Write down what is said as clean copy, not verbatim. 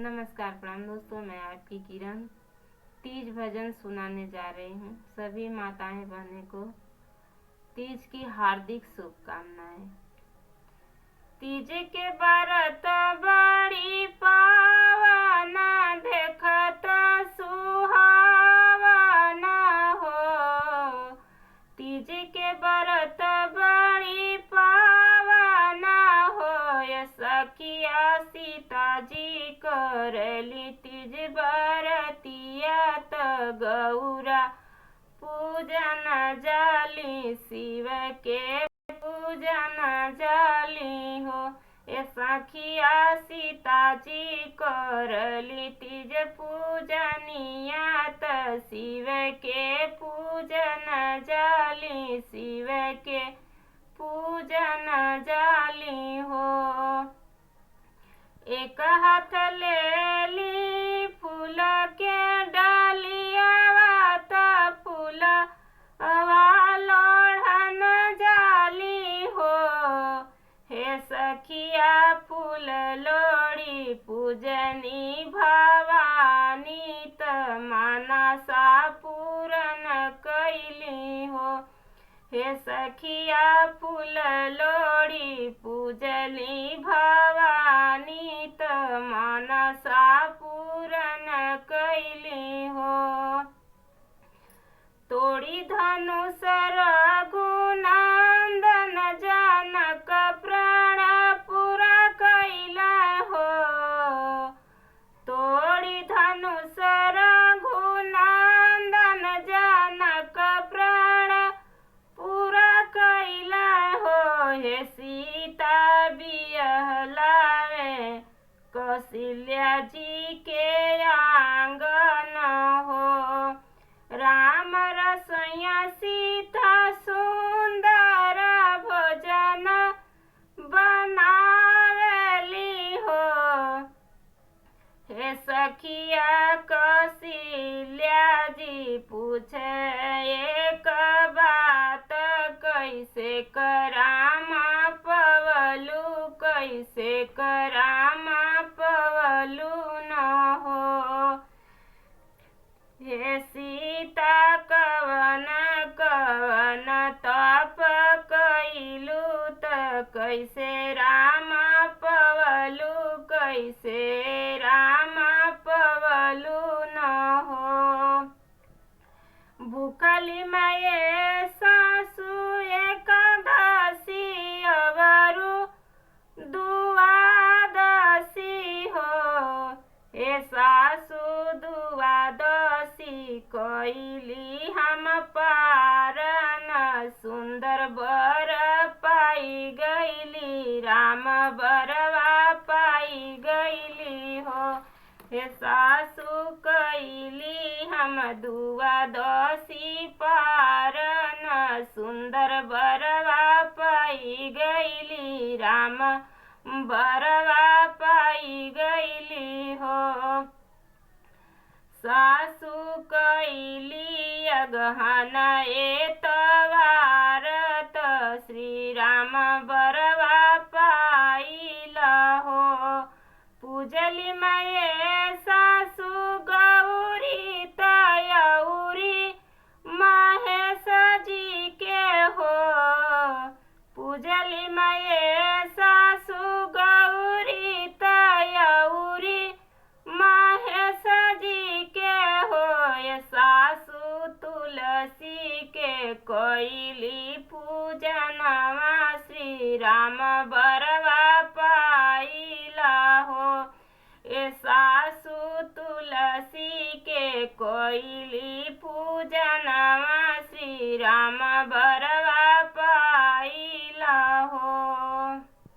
नमस्कार प्रणाम दोस्तों, मैं आपकी किरण तीज भजन सुनाने जा रही हूँ। सभी माताएं बहनें को तीज की हार्दिक शुभकामनाएं। तीज के व्रत बड़ी पावना, देखत सुहावना हो। तीज के व्रत बड़ी पावना हो, सखिया सीता जी करली तीज बरतिया त गौरा पूजन जाली, शिव के पूजन जाली हो। ए सखिया सीता जी करली तीज पूजनिया त शिव के पूजन जाली, शिव के पूजन जाली हो। एक हाथ लेली फूल के डालिया त फूल लोढ़न जाली हो। हे सखिया फूल लोड़ी पूजनी भवानी त मानसा पूरन कैली हो। हे सखिया फूल लोड़ी पूजली भवानी त मानसा पूरन कैली हो। तोड़ी धनुष रघुनंदन जनक प्राण पूरा कैला हो। तोड़ी धनुष रघुनंदन जनक प्राण पूरा कैला हो। हे सीता बिहलावे कौशल्या जी के आंगन हो। राम रसोइया सीता सुंदर भोजन बनावेली हो। हे सखिया कौशल्या जी पूछे एक बात, कैसे कराम पवलू, कैसे कराम पवलू न हो। हे सीता कवन कवन तप कैलू त कैसे राम पवलू, कैसे राम पवलू न हो। भूखली माये सासु एकादशी अवरु दुआदशी हो। हे सासु दुआदशी कैली हम पारन, सुंदर बर पाई गईली, राम बरवा पाई गईली हो। हे सासु कैली हम दुआदशी पारन, सुंदर बरवा पाई गईली, राम बरवा पाई गईली हो। सासु कैली अगहन एतवार त श्री राम बरवा पाइला हो। पूजली माये सासु गौरी तयौरी महेश जी के हो। पूजली माये सासु गौरी तयौरी महेश जी के हो। सासु तुलसी के कैली पूजनवा, श्री राम बरवा पाइला हो। सासु तुलसी के कैली पूजनवा, श्री राम